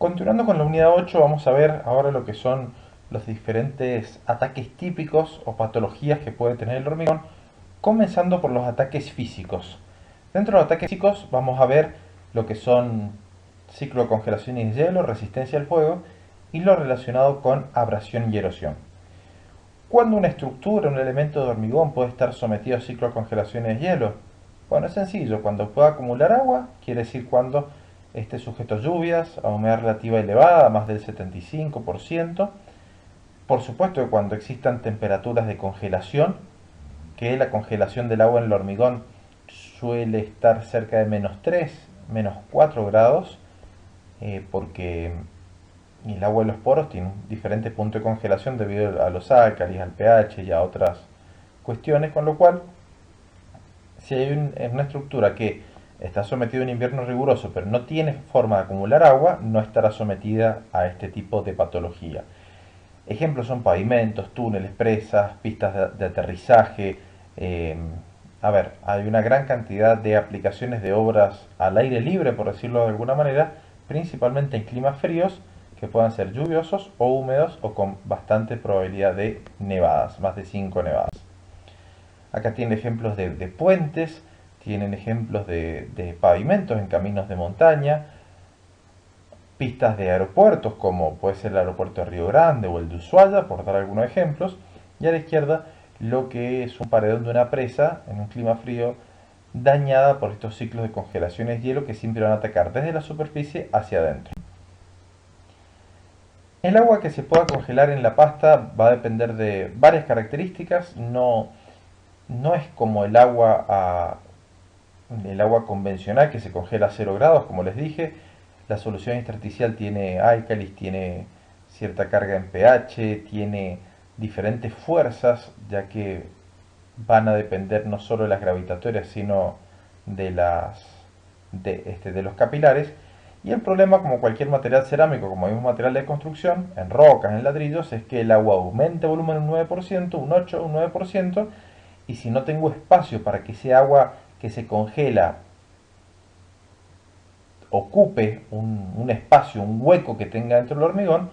Continuando con la unidad 8, vamos a ver ahora lo que son los diferentes ataques típicos o patologías que puede tener el hormigón, comenzando por los ataques físicos. Dentro de los ataques físicos vamos a ver lo que son ciclo de congelación y deshielo, resistencia al fuego y lo relacionado con abrasión y erosión. ¿Cuándo una estructura, un elemento de hormigón puede estar sometido a ciclo de congelación y deshielo? Bueno, es sencillo, cuando pueda acumular agua, quiere decir cuando esté sujeto a lluvias, a humedad relativa elevada, más del 75%. Por supuesto que cuando existan temperaturas de congelación, que la congelación del agua en el hormigón suele estar cerca de -3, -4 grados, porque el agua de los poros tiene un diferente punto de congelación debido a los álcalis, al pH y a otras cuestiones, con lo cual, si hay una estructura que está sometida a un invierno riguroso pero no tiene forma de acumular agua, no estará sometida a este tipo de patología. Ejemplos son pavimentos, túneles, presas, pistas de aterrizaje. eh, a ver, hay una gran cantidad de aplicaciones de obras al aire libre, por decirlo de alguna manera, principalmente en climas fríos, que puedan ser lluviosos o húmedos o con bastante probabilidad de nevadas, más de 5 nevadas. Acá tienen ejemplos de puentes, tienen ejemplos de pavimentos en caminos de montaña, pistas de aeropuertos como puede ser el aeropuerto de Río Grande o el de Ushuaia, por dar algunos ejemplos, y a la izquierda lo que es un paredón de una presa en un clima frío dañada por estos ciclos de congelaciones de hielo que siempre van a atacar desde la superficie hacia adentro. El agua que se pueda congelar en la pasta va a depender de varias características, no es como el agua convencional que se congela a 0 grados, como les dije. La solución intersticial tiene álcalis, tiene cierta carga en pH, tiene diferentes fuerzas, ya que van a depender no solo de las gravitatorias, sino de de los capilares. Y el problema, como cualquier material cerámico, como mismo material de construcción, en rocas, en ladrillos, es que el agua aumenta el volumen un 9%, un 8, un 9%, y si no tengo espacio para que ese agua que se congela ocupe un espacio, un hueco que tenga dentro del hormigón,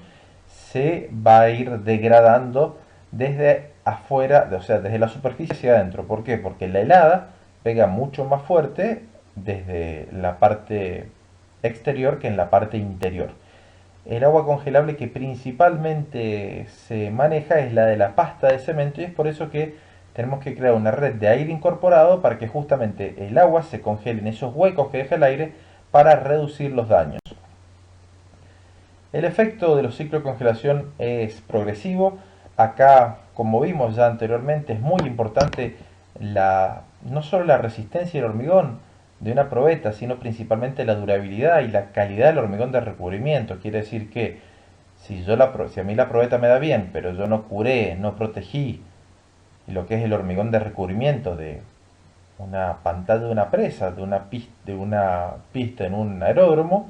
se va a ir degradando desde afuera, o sea, desde la superficie hacia adentro. ¿Por qué? Porque la helada pega mucho más fuerte desde la parte exterior que en la parte interior. El agua congelable que principalmente se maneja es la de la pasta de cemento y es por eso que tenemos que crear una red de aire incorporado para que justamente el agua se congele en esos huecos que deja el aire para reducir los daños. El efecto de los ciclos de congelación es progresivo. Acá, como vimos ya anteriormente, es muy importante no solo la resistencia del hormigón de una probeta, sino principalmente la durabilidad y la calidad del hormigón de recubrimiento. Quiere decir que si a mí la probeta me da bien, pero yo no curé, no protegí lo que es el hormigón de recubrimiento de una pantalla de una presa, de una pista en un aeródromo,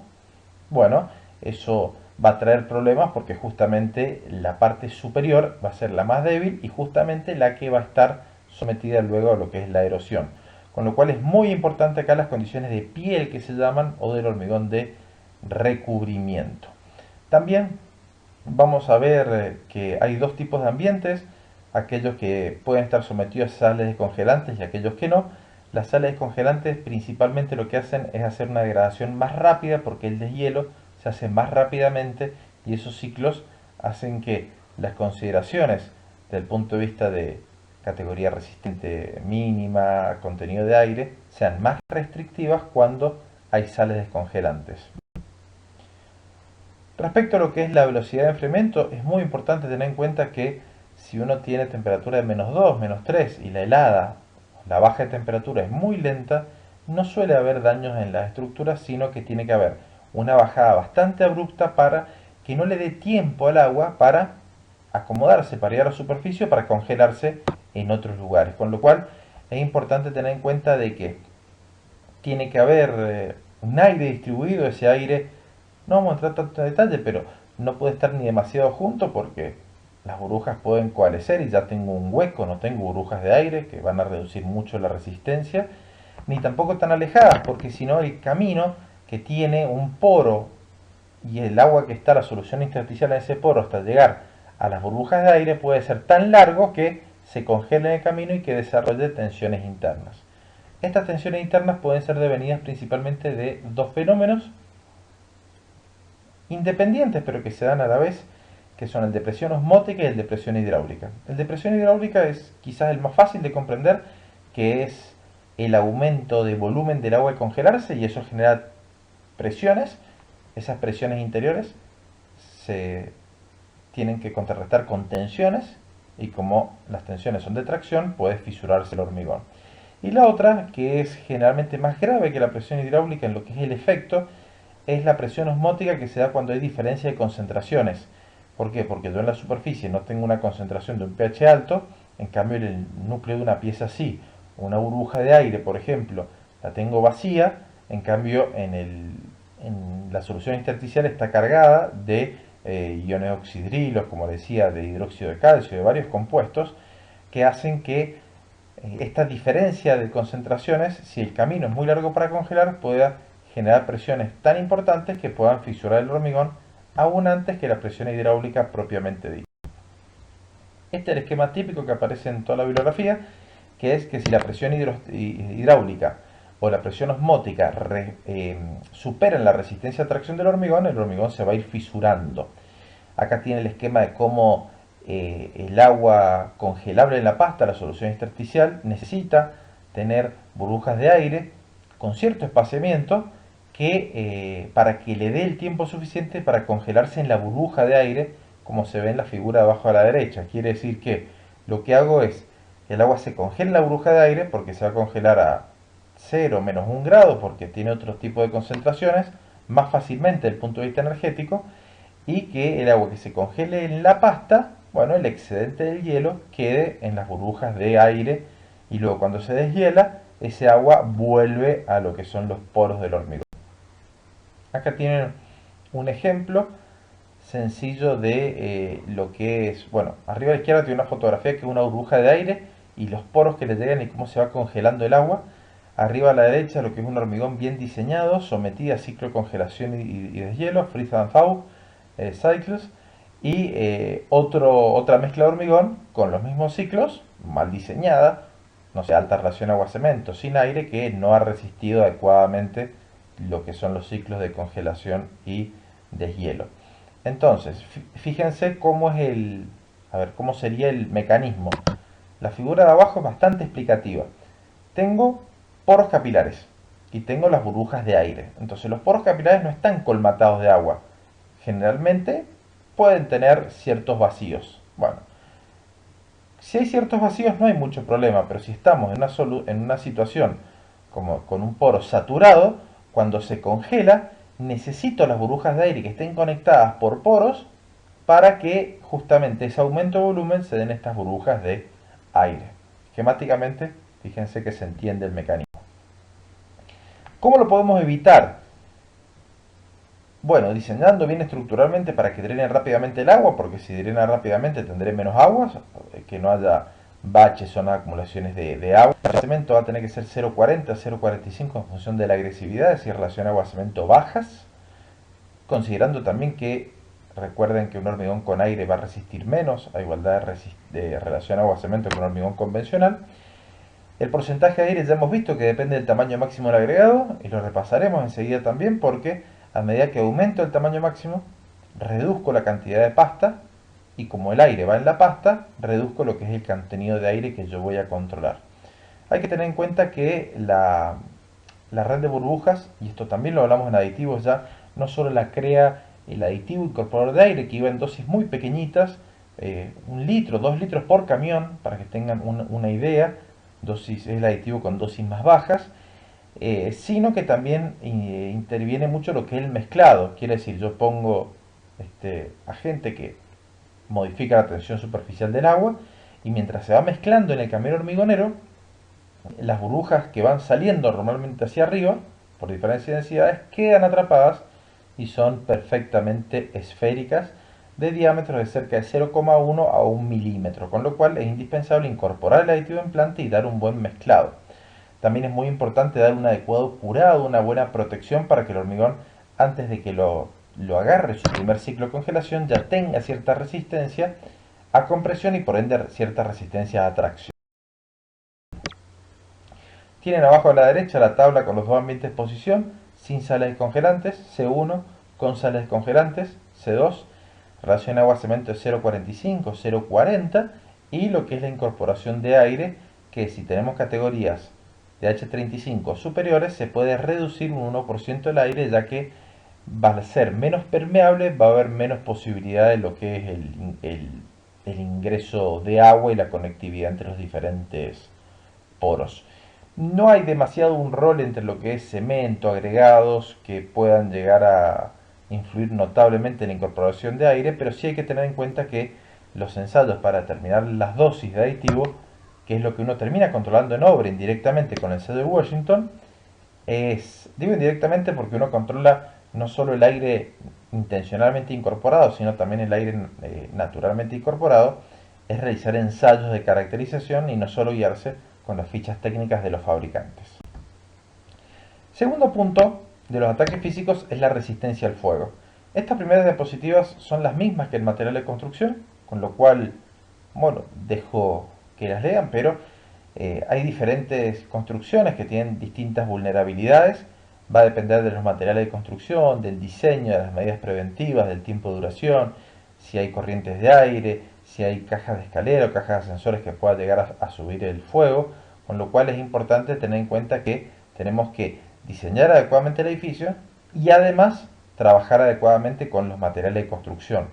bueno, eso va a traer problemas porque justamente la parte superior va a ser la más débil y justamente la que va a estar sometida luego a lo que es la erosión. Con lo cual es muy importante acá las condiciones de piel que se llaman o del hormigón de recubrimiento. También vamos a ver que hay dos tipos de ambientes, aquellos que pueden estar sometidos a sales descongelantes y aquellos que no. Las sales descongelantes principalmente lo que hacen es hacer una degradación más rápida porque el deshielo se hace más rápidamente y esos ciclos hacen que las consideraciones del punto de vista de categoría resistente mínima, contenido de aire, sean más restrictivas cuando hay sales descongelantes. Respecto a lo que es la velocidad de enfriamiento, es muy importante tener en cuenta que si uno tiene temperatura de -2, -3 y la helada, la baja de temperatura es muy lenta, no suele haber daños en las estructuras, sino que tiene que haber una bajada bastante abrupta para que no le dé tiempo al agua para acomodarse, para ir a la superficie, para congelarse en otros lugares. Con lo cual es importante tener en cuenta de que tiene que haber un aire distribuido, ese aire no vamos a entrar tanto en detalle, pero no puede estar ni demasiado junto porque las burbujas pueden coalescer y ya tengo un hueco, no tengo burbujas de aire que van a reducir mucho la resistencia, ni tampoco tan alejadas porque si no el camino que tiene un poro y el agua que está, la solución intersticial en ese poro hasta llegar a las burbujas de aire puede ser tan largo que se congele en el camino y que desarrolle tensiones internas. Estas tensiones internas pueden ser devenidas principalmente de dos fenómenos independientes pero que se dan a la vez, que son el de presión osmótica y el de presión hidráulica. El de presión hidráulica es quizás el más fácil de comprender, que es el aumento de volumen del agua al congelarse y eso genera presiones. Esas presiones interiores se tienen que contrarrestar con tensiones y como las tensiones son de tracción puede fisurarse el hormigón. Y la otra, que es generalmente más grave que la presión hidráulica en lo que es el efecto, es la presión osmótica que se da cuando hay diferencia de concentraciones. ¿Por qué? Porque yo en la superficie no tengo una concentración de un pH alto, en cambio en el núcleo de una pieza sí. Una burbuja de aire, por ejemplo, la tengo vacía, en cambio en la solución intersticial está cargada de iones oxidrilos, como decía, de hidróxido de calcio, de varios compuestos que hacen que esta diferencia de concentraciones, si el camino es muy largo para congelar, pueda generar presiones tan importantes que puedan fisurar el hormigón aún antes que la presión hidráulica propiamente dicha. Este es el esquema típico que aparece en toda la bibliografía, que es que si la presión hidráulica o la presión osmótica superan la resistencia a tracción del hormigón, el hormigón se va a ir fisurando. Acá tiene el esquema de cómo el agua congelable en la pasta, la solución intersticial, necesita tener burbujas de aire con cierto espaciamiento para que le dé el tiempo suficiente para congelarse en la burbuja de aire, como se ve en la figura de abajo a la derecha. Quiere decir que lo que hago es, el agua se congela en la burbuja de aire porque se va a congelar a 0 menos 1 grado porque tiene otro tipo de concentraciones, más fácilmente desde el punto de vista energético, y que el agua que se congele en la pasta, bueno, el excedente del hielo quede en las burbujas de aire y luego cuando se deshiela, ese agua vuelve a lo que son los poros del hormigón. Acá tienen un ejemplo sencillo de lo que es, bueno, arriba a la izquierda tiene una fotografía que es una burbuja de aire y los poros que le llegan y cómo se va congelando el agua. Arriba a la derecha lo que es un hormigón bien diseñado, sometido a ciclo de congelación y deshielo, freeze and thaw cycles, y otra mezcla de hormigón con los mismos ciclos, mal diseñada, no sé, alta relación agua-cemento, sin aire, que no ha resistido adecuadamente lo que son los ciclos de congelación y deshielo. Entonces, fíjense cómo es a ver, cómo sería el mecanismo. La figura de abajo es bastante explicativa. Tengo poros capilares y tengo las burbujas de aire. Entonces, los poros capilares no están colmatados de agua. Generalmente pueden tener ciertos vacíos. Bueno, si hay ciertos vacíos no hay mucho problema, pero si estamos en una situación como con un poro saturado, cuando se congela, necesito las burbujas de aire que estén conectadas por poros para que justamente ese aumento de volumen se den estas burbujas de aire. Esquemáticamente, fíjense que se entiende el mecanismo. ¿Cómo lo podemos evitar? Bueno, diseñando bien estructuralmente para que drene rápidamente el agua, porque si drena rápidamente tendré menos agua, que no haya baches o no acumulaciones de agua. El cemento va a tener que ser 0,40 a 0,45 en función de la agresividad, si relación agua-cemento bajas, considerando también que recuerden que un hormigón con aire va a resistir menos a igualdad de relación agua-cemento que un hormigón convencional. El porcentaje de aire ya hemos visto que depende del tamaño máximo del agregado y lo repasaremos enseguida también porque a medida que aumento el tamaño máximo reduzco la cantidad de pasta y como el aire va en la pasta reduzco lo que es el contenido de aire que yo voy a controlar. Hay que tener en cuenta que la red de burbujas, y esto también lo hablamos en aditivos ya, no solo la crea el aditivo incorporador de aire que iba en dosis muy pequeñitas, 1 litro, 2 litros por camión, para que tengan una idea, dosis, es el aditivo con dosis más bajas, sino que también interviene mucho lo que es el mezclado. Quiere decir, yo pongo agente que modifica la tensión superficial del agua y mientras se va mezclando en el camión hormigonero, las burbujas que van saliendo normalmente hacia arriba, por diferencia de densidades, quedan atrapadas y son perfectamente esféricas de diámetros de cerca de 0,1 a 1 milímetro, con lo cual es indispensable incorporar el aditivo en planta y dar un buen mezclado. También es muy importante dar un adecuado curado, una buena protección para que el hormigón, antes de que lo lo agarre su primer ciclo de congelación ya tenga cierta resistencia a compresión y por ende cierta resistencia a tracción. Tienen abajo a la derecha la tabla con los dos ambientes de exposición, sin sales descongelantes, C1, con sales descongelantes, C2, relación agua-cemento de 0,45, 0,40 y lo que es la incorporación de aire, que si tenemos categorías de H35 superiores se puede reducir un 1% el aire, ya que va a ser menos permeable, va a haber menos posibilidad de lo que es el ingreso de agua y la conectividad entre los diferentes poros. No hay demasiado un rol entre lo que es cemento, agregados que puedan llegar a influir notablemente en la incorporación de aire, pero sí hay que tener en cuenta que los ensayos para determinar las dosis de aditivo, que es lo que uno termina controlando en obra indirectamente con el sello de Washington, digo indirectamente porque uno controla no solo el aire intencionalmente incorporado, sino también el aire naturalmente incorporado, es realizar ensayos de caracterización y no solo guiarse con las fichas técnicas de los fabricantes. Segundo punto de los ataques físicos es la resistencia al fuego. Estas primeras diapositivas son las mismas que el material de construcción, con lo cual, bueno, dejo que las lean, pero hay diferentes construcciones que tienen distintas vulnerabilidades. Va a depender de los materiales de construcción, del diseño, de las medidas preventivas, del tiempo de duración, si hay corrientes de aire, si hay cajas de escalera o cajas de ascensores que pueda llegar a subir el fuego, con lo cual es importante tener en cuenta que tenemos que diseñar adecuadamente el edificio y además trabajar adecuadamente con los materiales de construcción.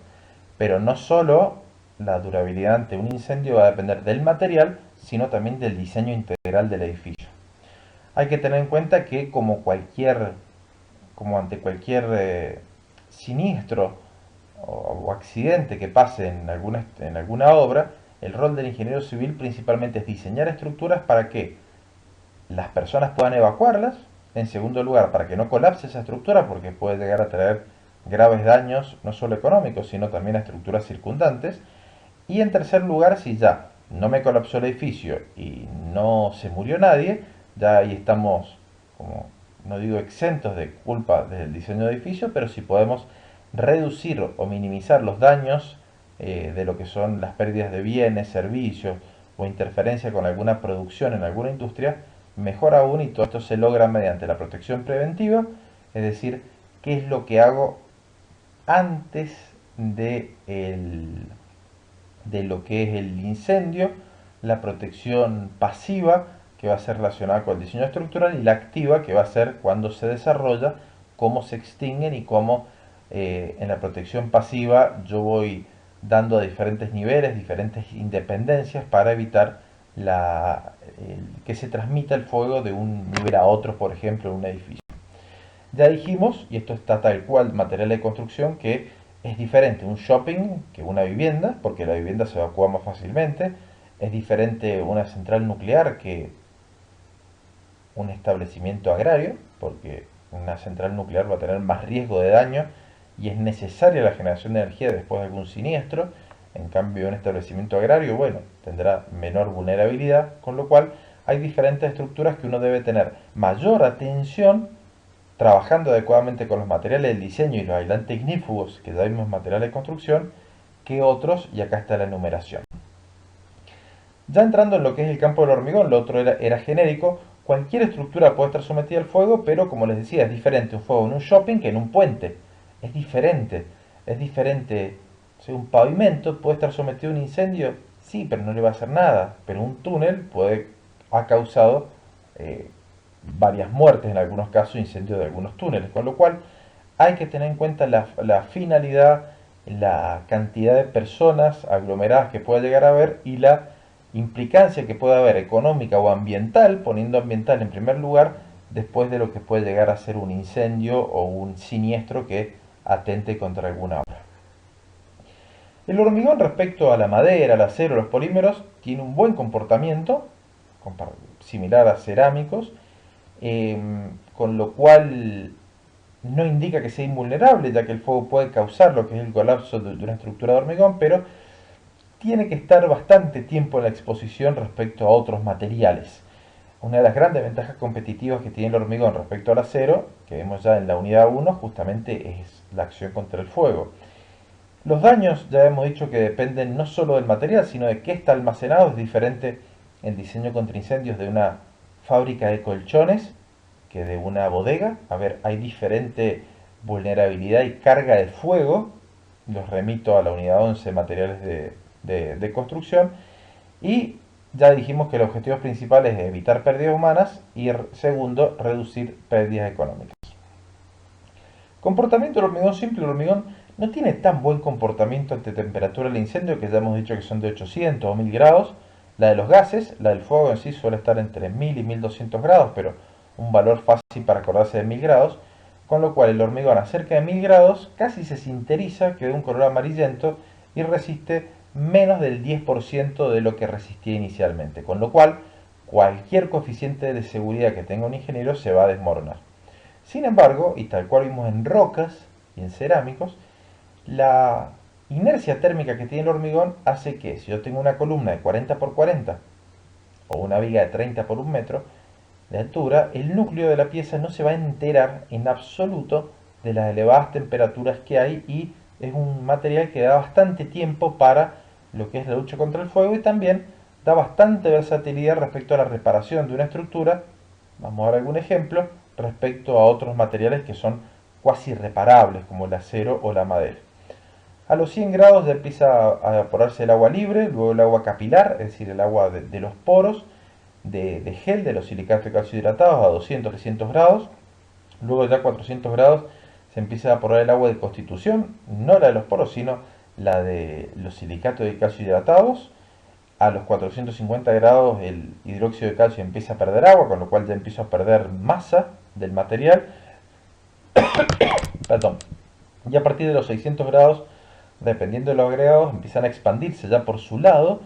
Pero no solo la durabilidad ante un incendio va a depender del material, sino también del diseño integral del edificio. Hay que tener en cuenta que como ante cualquier siniestro o accidente que pase en alguna obra, el rol del ingeniero civil principalmente es diseñar estructuras para que las personas puedan evacuarlas. En segundo lugar, para que no colapse esa estructura, porque puede llegar a traer graves daños, no solo económicos, sino también a estructuras circundantes. Y en tercer lugar, si ya no me colapsó el edificio y no se murió nadie, ya ahí estamos, como no digo exentos de culpa del diseño de edificio, pero si podemos reducir o minimizar los daños de lo que son las pérdidas de bienes, servicios o interferencia con alguna producción en alguna industria, mejor aún, y todo esto se logra mediante la protección preventiva, es decir, qué es lo que hago antes de lo que es el incendio, la protección pasiva, que va a ser relacionada con el diseño estructural, y la activa, que va a ser cuando se desarrolla, cómo se extinguen y cómo en la protección pasiva yo voy dando a diferentes niveles, diferentes independencias para evitar que se transmita el fuego de un nivel a otro, por ejemplo, en un edificio. Ya dijimos, y esto está tal cual, material de construcción, que es diferente un shopping que una vivienda, porque la vivienda se evacúa más fácilmente. Es diferente una central nuclear que un establecimiento agrario, porque una central nuclear va a tener más riesgo de daño y es necesaria la generación de energía después de algún siniestro. En cambio, un establecimiento agrario, bueno, tendrá menor vulnerabilidad, con lo cual hay diferentes estructuras que uno debe tener mayor atención trabajando adecuadamente con los materiales del diseño y los aislantes ignífugos, que ya vimos materiales de construcción, que otros, y acá está la enumeración. Ya entrando en lo que es el campo del hormigón, lo otro era genérico, cualquier estructura puede estar sometida al fuego, pero como les decía, es diferente un fuego en un shopping que en un puente. Es diferente. Si un pavimento puede estar sometido a un incendio, sí, pero no le va a hacer nada. Pero un túnel ha causado varias muertes, en algunos casos incendios de algunos túneles, con lo cual hay que tener en cuenta la finalidad, la cantidad de personas aglomeradas que pueda llegar a haber y la implicancia que pueda haber económica o ambiental, poniendo ambiental en primer lugar, después de lo que puede llegar a ser un incendio o un siniestro que atente contra alguna obra. El hormigón respecto a la madera, al acero, los polímeros, tiene un buen comportamiento, similar a cerámicos, con lo cual no indica que sea invulnerable, ya que el fuego puede causar lo que es el colapso de una estructura de hormigón, pero tiene que estar bastante tiempo en la exposición respecto a otros materiales. una de las grandes ventajas competitivas que tiene el hormigón respecto al acero, que vemos ya en la unidad 1, justamente es la acción contra el fuego. Los daños, ya hemos dicho que dependen no solo del material, sino de qué está almacenado. Es diferente el diseño contra incendios de una fábrica de colchones que de una bodega. A ver, hay diferente vulnerabilidad y carga de fuego. Los remito a la unidad 11, materiales de construcción. Y ya dijimos que el objetivo principal es evitar pérdidas humanas y segundo, reducir pérdidas económicas. Comportamiento del hormigón simple. El hormigón no tiene tan buen comportamiento ante temperatura del incendio, que ya hemos dicho que son de 800 o 1000 grados. La de los gases, la del fuego en sí suele estar entre 1000 y 1200 grados, pero un valor fácil para acordarse de 1000 grados, con lo cual el hormigón a cerca de 1000 grados casi se sinteriza, queda un color amarillento y resiste menos del 10% de lo que resistía inicialmente, con lo cual cualquier coeficiente de seguridad que tenga un ingeniero se va a desmoronar. Sin embargo, y tal cual vimos en rocas y en cerámicos, la inercia térmica que tiene el hormigón hace que si yo tengo una columna de 40 por 40 o una viga de 30 por 1 metro de altura, el núcleo de la pieza no se va a enterar en absoluto de las elevadas temperaturas que hay y es un material que da bastante tiempo para lo que es la lucha contra el fuego y también da bastante versatilidad respecto a la reparación de una estructura. Vamos a ver algún ejemplo respecto a otros materiales que son cuasi irreparables como el acero o la madera. A los 100 grados ya empieza a evaporarse el agua libre, luego el agua capilar, es decir, el agua de los poros, de gel, de los silicatos de calcio hidratados a 200-300 grados. Luego ya a 400 grados se empieza a evaporar el agua de constitución, no la de los poros, sino la de los silicatos de calcio hidratados. A los 450 grados el hidróxido de calcio empieza a perder agua, con lo cual ya empieza a perder masa del material. Perdón. Y a partir de los 600 grados, dependiendo de los agregados, empiezan a expandirse ya por su lado,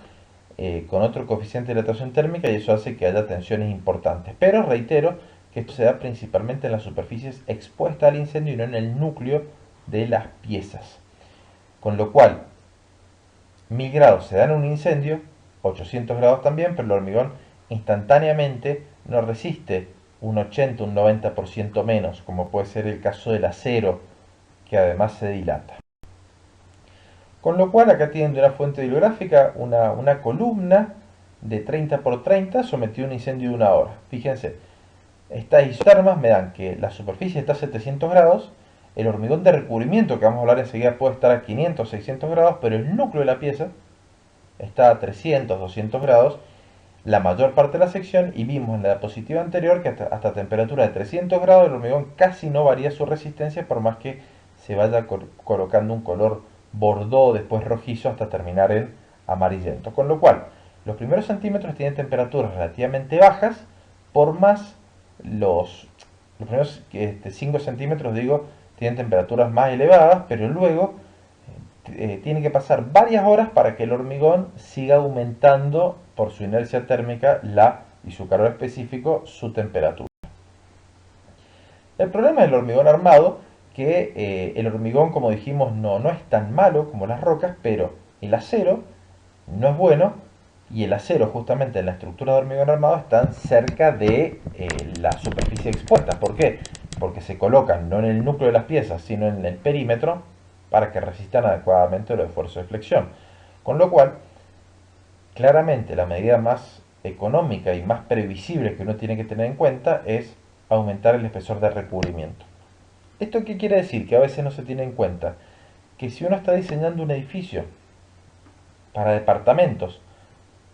con otro coeficiente de dilatación térmica, y eso hace que haya tensiones importantes. Pero reitero que esto se da principalmente en las superficies expuestas al incendio y no en el núcleo de las piezas. Con lo cual, 1000 grados se da en un incendio, 800 grados también, pero el hormigón instantáneamente no resiste un 80, un 90% menos, como puede ser el caso del acero, que además se dilata. Con lo cual acá tienen de una fuente bibliográfica una columna de 30 por 30 sometida a un incendio de 1 hora. Fíjense, estas isotermas me dan que la superficie está a 700 grados, el hormigón de recubrimiento que vamos a hablar enseguida puede estar a 500, 600 grados, pero el núcleo de la pieza está a 300, 200 grados, la mayor parte de la sección, y vimos en la diapositiva anterior que hasta temperatura de 300 grados el hormigón casi no varía su resistencia por más que se vaya colocando un color bordó, después rojizo, hasta terminar en amarillento. Con lo cual, los primeros centímetros tienen temperaturas relativamente bajas, por más los primeros 5 centímetros, digo, tienen temperaturas más elevadas, pero luego tiene que pasar varias horas para que el hormigón siga aumentando por su inercia térmica y su calor específico su temperatura. El problema del hormigón armado, que el hormigón, como dijimos, no es tan malo como las rocas, pero el acero no es bueno y el acero justamente en la estructura de hormigón armado están cerca de la superficie expuesta. ¿Por qué? Porque se colocan no en el núcleo de las piezas, sino en el perímetro para que resistan adecuadamente los esfuerzos de flexión. Con lo cual, claramente la medida más económica y más previsible que uno tiene que tener en cuenta es aumentar el espesor de recubrimiento. ¿Esto qué quiere decir? Que a veces no se tiene en cuenta que si uno está diseñando un edificio para departamentos,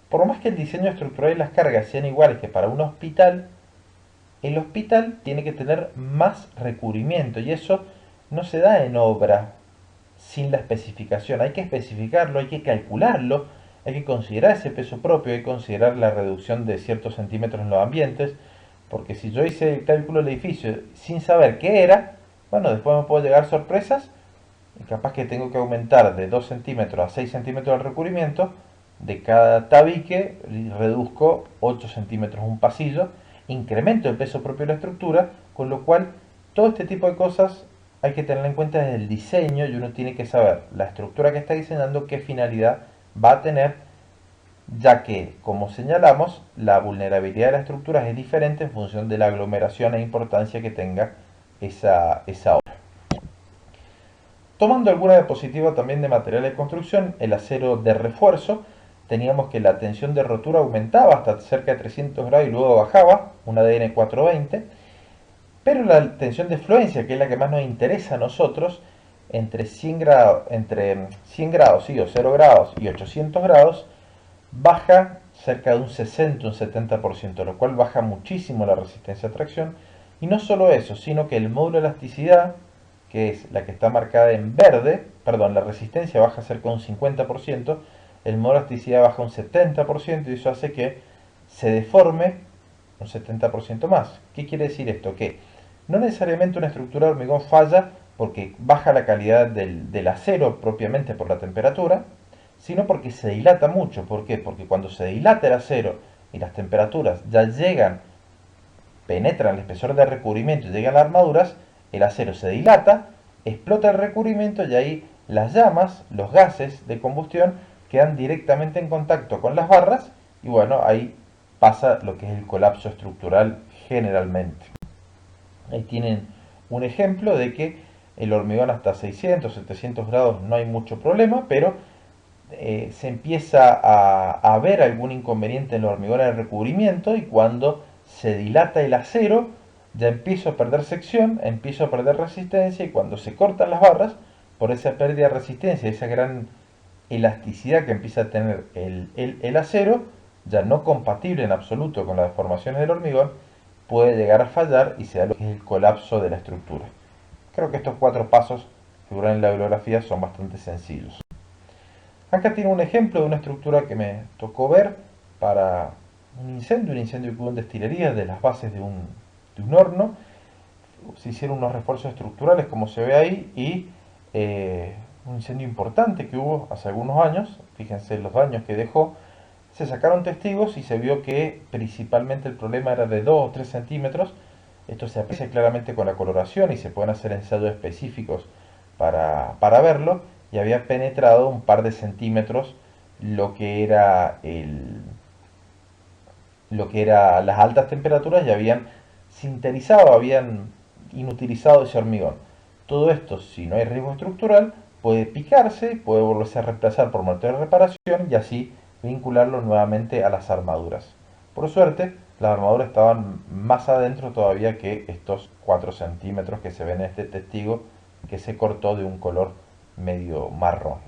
por más que el diseño estructural y las cargas sean iguales que para un hospital, el hospital tiene que tener más recubrimiento y eso no se da en obra sin la especificación. Hay que especificarlo, hay que calcularlo, hay que considerar ese peso propio, hay que considerar la reducción de ciertos centímetros en los ambientes, porque si yo hice el cálculo del edificio sin saber qué era, bueno, después me puedo llegar sorpresas, y capaz que tengo que aumentar de 2 centímetros a 6 centímetros el recubrimiento, de cada tabique reduzco 8 centímetros un pasillo, incremento el peso propio de la estructura, con lo cual todo este tipo de cosas hay que tener en cuenta desde el diseño y uno tiene que saber la estructura que está diseñando, qué finalidad va a tener ya que, como señalamos, la vulnerabilidad de las estructuras es diferente en función de la aglomeración e importancia que tenga esa obra. Tomando alguna diapositiva también de material de construcción, el acero de refuerzo, teníamos que la tensión de rotura aumentaba hasta cerca de 300 grados y luego bajaba, un ADN 420, pero la tensión de fluencia, que es la que más nos interesa a nosotros, entre 100 grados sí, o 0 grados y 800 grados, baja cerca de un 60, un 70%, lo cual baja muchísimo la resistencia a tracción. Y no solo eso, sino que el módulo de elasticidad, que es la que está marcada en verde, perdón, la resistencia baja cerca de un 50%, el módulo de elasticidad baja un 70% y eso hace que se deforme un 70% más. ¿Qué quiere decir esto? Que no necesariamente una estructura de hormigón falla porque baja la calidad del acero propiamente por la temperatura, sino porque se dilata mucho. ¿Por qué? Porque cuando se dilata el acero y las temperaturas ya llegan, penetran el espesor de recubrimiento y llegan a las armaduras, el acero se dilata, explota el recubrimiento y ahí las llamas, los gases de combustión quedan directamente en contacto con las barras y bueno, ahí pasa lo que es el colapso estructural generalmente. Ahí tienen un ejemplo de que el hormigón hasta 600, 700 grados no hay mucho problema, pero se empieza a ver algún inconveniente en el hormigón de recubrimiento y cuando se dilata el acero ya empiezo a perder sección, empiezo a perder resistencia y cuando se cortan las barras, por esa pérdida de resistencia, esa gran elasticidad que empieza a tener el acero, ya no compatible en absoluto con las deformaciones del hormigón, puede llegar a fallar y se da lo que es el colapso de la estructura. Creo que estos 4 pasos que figuran en la bibliografía son bastante sencillos. Acá tiene un ejemplo de una estructura que me tocó ver para un incendio que hubo en destilería de las bases de un horno. Se hicieron unos refuerzos estructurales como se ve ahí y un incendio importante que hubo hace algunos años, fíjense los daños que dejó, se sacaron testigos y se vio que principalmente el problema era de 2 o 3 centímetros. Esto se aprecia claramente con la coloración y se pueden hacer ensayos específicos para verlo. Y había penetrado un par de centímetros lo que era lo que era las altas temperaturas y habían sinterizado, habían inutilizado ese hormigón. Todo esto, si no hay riesgo estructural, puede picarse, puede volverse a reemplazar por mortero de reparación y así vincularlo nuevamente a las armaduras. Por suerte, las armaduras estaban más adentro todavía que estos 4 centímetros que se ven en este testigo que se cortó de un color medio marrón.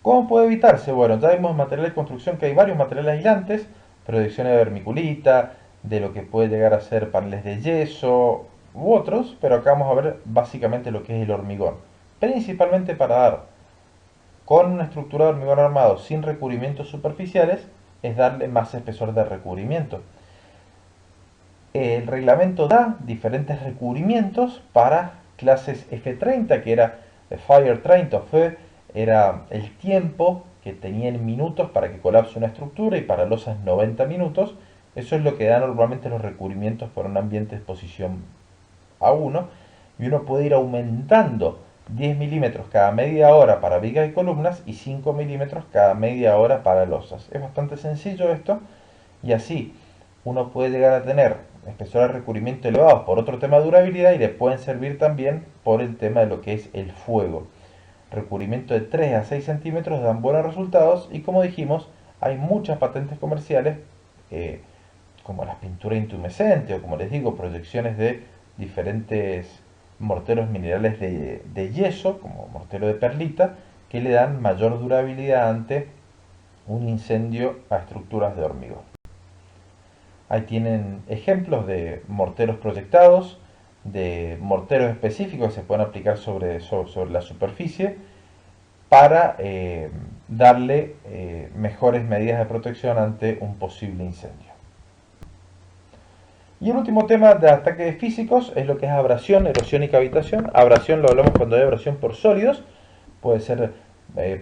¿Cómo puede evitarse? Bueno, ya vimos en material de construcción que hay varios materiales aislantes, protecciones de vermiculita, de lo que puede llegar a ser paneles de yeso u otros, pero acá vamos a ver básicamente lo que es el hormigón. Principalmente para dar con una estructura de hormigón armado sin recubrimientos superficiales, es darle más espesor de recubrimiento. El reglamento da diferentes recubrimientos para clases F30, que era Fire 30 o FE, era el tiempo que tenía en minutos para que colapse una estructura y para losas 90 minutos. Eso es lo que dan normalmente los recubrimientos para un ambiente de exposición a 1 y uno puede ir aumentando 10 milímetros cada media hora para vigas y columnas y 5 milímetros cada media hora para losas. Es bastante sencillo esto y así uno puede llegar a tener espesores de recubrimiento elevados por otro tema de durabilidad y le pueden servir también por el tema de lo que es el fuego. Recubrimiento de 3 a 6 centímetros dan buenos resultados y como dijimos hay muchas patentes comerciales como las pinturas intumescentes o como les digo proyecciones de diferentes morteros minerales de yeso como mortero de perlita que le dan mayor durabilidad ante un incendio a estructuras de hormigón. Ahí tienen ejemplos de morteros proyectados, de morteros específicos que se pueden aplicar sobre la superficie para darle mejores medidas de protección ante un posible incendio. Y el último tema de ataques físicos es lo que es abrasión, erosión y cavitación. Abrasión lo hablamos cuando hay abrasión por sólidos, puede ser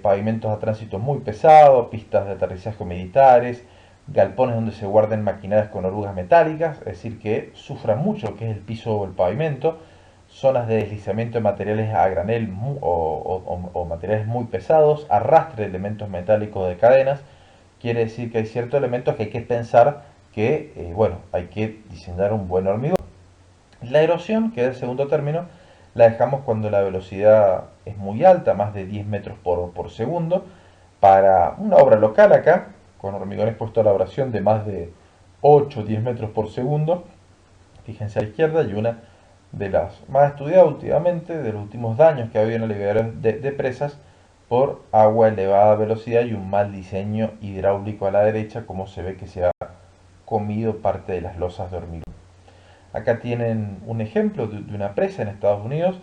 pavimentos a tránsito muy pesado, pistas de aterrizaje militares, galpones donde se guarden maquinarias con orugas metálicas, es decir, que sufran mucho lo que es el piso o el pavimento, zonas de deslizamiento de materiales a granel o materiales muy pesados, arrastre de elementos metálicos de cadenas. Quiere decir que hay ciertos elementos que hay que pensar que, bueno, hay que diseñar un buen hormigón. La erosión, que es el segundo término, la dejamos cuando la velocidad es muy alta, más de 10 metros por segundo. Para una obra local acá, con hormigón expuesto a la abrasión de más de 8 o 10 metros por segundo, fíjense a la izquierda, y una de las más estudiadas últimamente, de los últimos daños que ha habido en la liberación de presas por agua a elevada velocidad y un mal diseño hidráulico a la derecha, como se ve que se ha comido parte de las losas de hormigón. Acá tienen un ejemplo de una presa en Estados Unidos.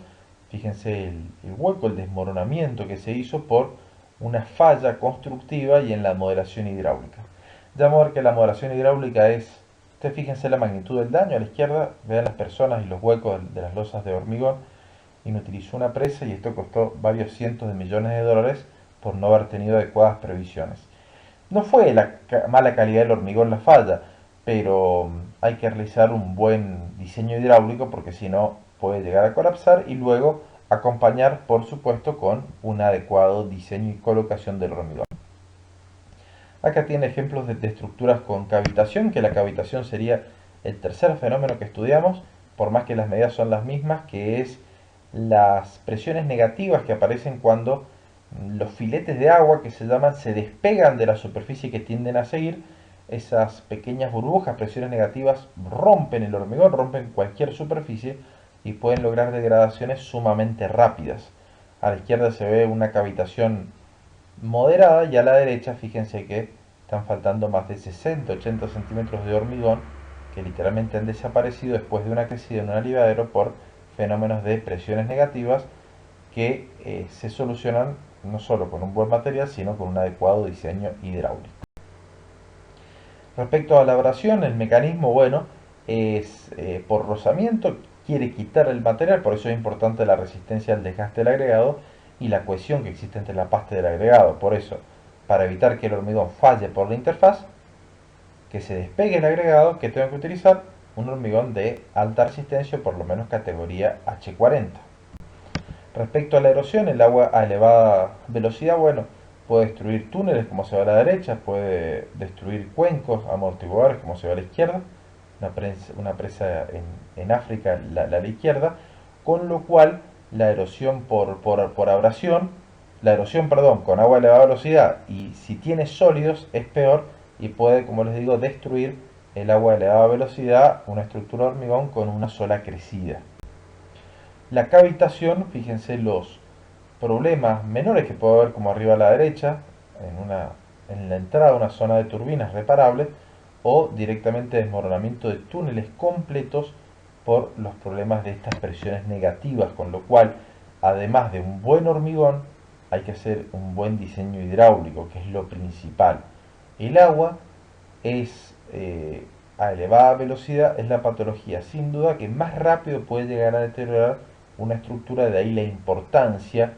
Fíjense el hueco, el desmoronamiento que se hizo por una falla constructiva y en la moderación hidráulica. Ya vamos a ver que la moderación hidráulica es, ustedes fíjense la magnitud del daño a la izquierda, vean las personas y los huecos de las losas de hormigón. Inutilizó una presa y esto costó varios cientos de millones de dólares por no haber tenido adecuadas previsiones. No fue la mala calidad del hormigón la falla, pero hay que realizar un buen diseño hidráulico porque si no puede llegar a colapsar y luego acompañar, por supuesto, con un adecuado diseño y colocación del hormigón. Acá tiene ejemplos de estructuras con cavitación, que la cavitación sería el tercer fenómeno que estudiamos, por más que las medidas son las mismas, que es las presiones negativas que aparecen cuando los filetes de agua que se llaman se despegan de la superficie que tienden a seguir. Esas pequeñas burbujas, presiones negativas, rompen el hormigón, rompen cualquier superficie y pueden lograr degradaciones sumamente rápidas. A la izquierda se ve una cavitación moderada y a la derecha fíjense que están faltando más de 60-80 centímetros de hormigón que literalmente han desaparecido después de una crecida en un alivadero por fenómenos de presiones negativas que se solucionan no solo con un buen material, sino con un adecuado diseño hidráulico. Respecto a la abrasión, el mecanismo, bueno, es por rozamiento, quiere quitar el material, por eso es importante la resistencia al desgaste del agregado y la cohesión que existe entre la pasta y el agregado. Por eso, para evitar que el hormigón falle por la interfaz, que se despegue el agregado, que tengo que utilizar un hormigón de alta resistencia, por lo menos categoría H40. Respecto a la erosión, el agua a elevada velocidad, bueno, puede destruir túneles como se ve a la derecha, puede destruir cuencos, amortiguadores como se ve a la izquierda, una presa en África la izquierda, con lo cual la erosión por abrasión, la erosión, perdón, con agua a elevada velocidad y si tiene sólidos es peor y puede, como les digo, destruir el agua a elevada velocidad, una estructura de hormigón con una sola crecida. La cavitación, fíjense los problemas menores que puede haber como arriba a la derecha, en la entrada una zona de turbinas reparable o directamente desmoronamiento de túneles completos por los problemas de estas presiones negativas, con lo cual, además de un buen hormigón, hay que hacer un buen diseño hidráulico, que es lo principal. El agua es a elevada velocidad, es la patología sin duda que más rápido puede llegar a deteriorar una estructura, de ahí la importancia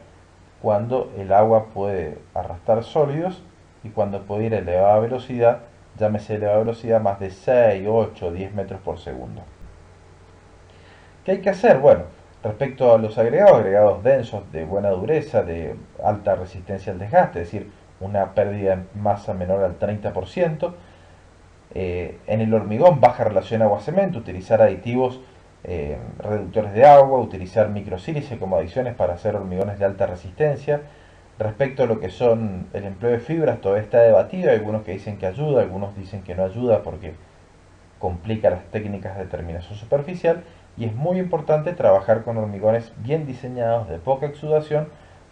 cuando el agua puede arrastrar sólidos y cuando puede ir a elevada velocidad, llámese elevada velocidad más de 6, 8, 10 metros por segundo. ¿Qué hay que hacer? Bueno, respecto a los agregados densos, de buena dureza, de alta resistencia al desgaste, es decir, una pérdida de masa menor al 30%, en el hormigón, baja relación agua-cemento, utilizar aditivos reductores de agua, utilizar microsílice como adiciones para hacer hormigones de alta resistencia. Respecto a lo que son el empleo de fibras, todavía está debatido, hay algunos que dicen que ayuda, algunos dicen que no ayuda porque complica las técnicas de terminación superficial y es muy importante trabajar con hormigones bien diseñados de poca exudación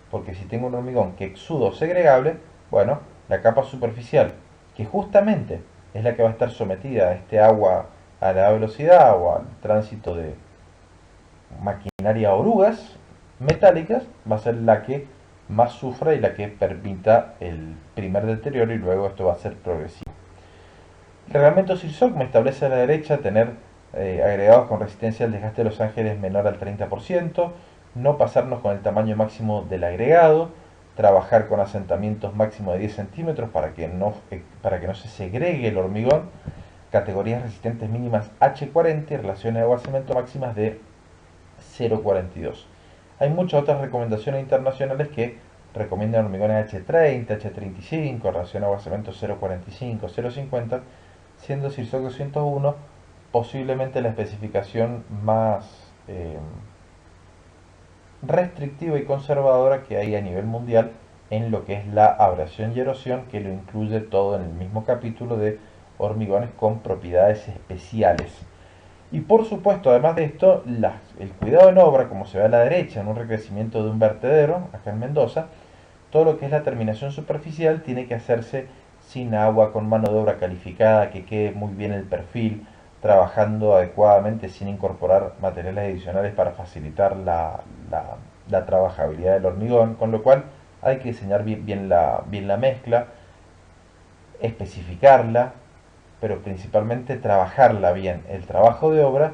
porque si tengo un hormigón que exuda o segregable, bueno, la capa superficial, que justamente es la que va a estar sometida a este agua a la velocidad o al tránsito de maquinaria orugas metálicas, va a ser la que más sufra y la que permita el primer deterioro y luego esto va a ser progresivo. El reglamento SIRSOC me establece a la derecha tener agregados con resistencia al desgaste de los ángeles menor al 30%, no pasarnos con el tamaño máximo del agregado, trabajar con asentamientos máximos de 10 centímetros para que no se segregue el hormigón, categorías resistentes mínimas H40 y relaciones de agua-cemento máximas de 0,42. Hay muchas otras recomendaciones internacionales que recomiendan hormigones H30, H35, ración agua-cemento 0,45, 0,50, siendo Sirso 201 posiblemente la especificación más restrictiva y conservadora que hay a nivel mundial en lo que es la abrasión y erosión, que lo incluye todo en el mismo capítulo de hormigones con propiedades especiales. Y por supuesto, además de esto, el cuidado en obra, como se ve a la derecha en un recrecimiento de un vertedero, acá en Mendoza, todo lo que es la terminación superficial tiene que hacerse sin agua, con mano de obra calificada, que quede muy bien el perfil, trabajando adecuadamente sin incorporar materiales adicionales para facilitar la trabajabilidad del hormigón, con lo cual hay que diseñar bien la mezcla, especificarla, pero principalmente trabajarla bien. El trabajo de obra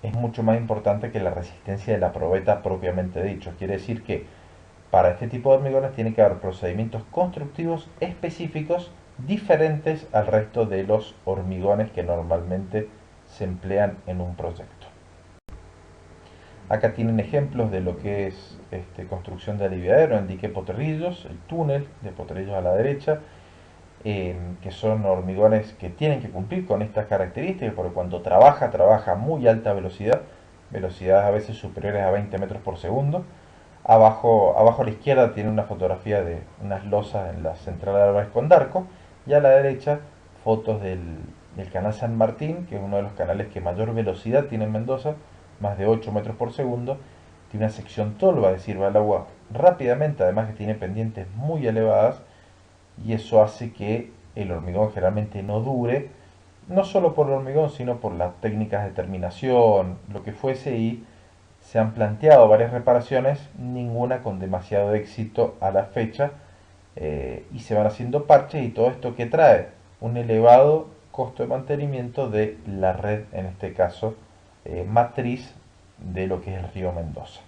es mucho más importante que la resistencia de la probeta propiamente dicho. Quiere decir que para este tipo de hormigones tiene que haber procedimientos constructivos específicos diferentes al resto de los hormigones que normalmente se emplean en un proyecto. Acá tienen ejemplos de lo que es construcción de aliviadero en dique Potrerillos, el túnel de Potrerillos a la derecha, que son hormigones que tienen que cumplir con estas características, porque cuando trabaja a muy alta velocidad, velocidades a veces superiores a 20 metros por segundo. Abajo a la izquierda tiene una fotografía de unas losas en la central de Álvarez Condarco, y a la derecha fotos del canal San Martín, que es uno de los canales que mayor velocidad tiene en Mendoza, más de 8 metros por segundo. Tiene una sección tolva, es decir, va el agua rápidamente, además que tiene pendientes muy elevadas, y eso hace que el hormigón generalmente no dure, no solo por el hormigón, sino por las técnicas de terminación, lo que fuese, y se han planteado varias reparaciones, ninguna con demasiado éxito a la fecha, y se van haciendo parches, y todo esto que trae un elevado costo de mantenimiento de la red, en este caso matriz de lo que es el río Mendoza.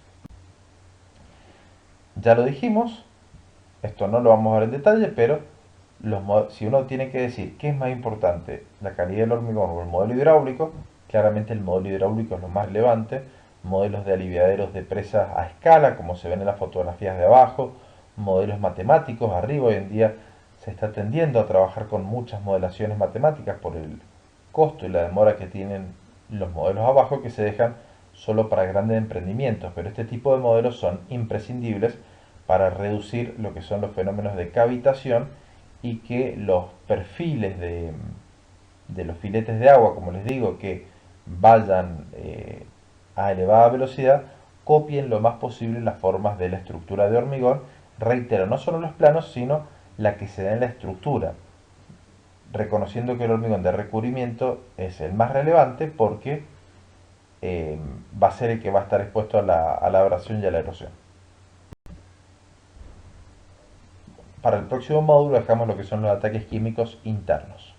Ya lo dijimos, esto no lo vamos a ver en detalle, pero si uno tiene que decir qué es más importante, la calidad del hormigón o el modelo hidráulico, claramente el modelo hidráulico es lo más relevante. Modelos de aliviaderos de presas a escala, como se ven en las fotografías de abajo, modelos matemáticos arriba. Hoy en día se está tendiendo a trabajar con muchas modelaciones matemáticas por el costo y la demora que tienen los modelos abajo, que se dejan solo para grandes emprendimientos, pero este tipo de modelos son imprescindibles para reducir lo que son los fenómenos de cavitación, y que los perfiles de los filetes de agua, como les digo, que vayan a elevada velocidad, copien lo más posible las formas de la estructura de hormigón. Reitero, no solo los planos, sino la que se da en la estructura, reconociendo que el hormigón de recubrimiento es el más relevante porque va a ser el que va a estar expuesto a la abrasión y a la erosión. Para el próximo módulo dejamos lo que son los ataques químicos internos.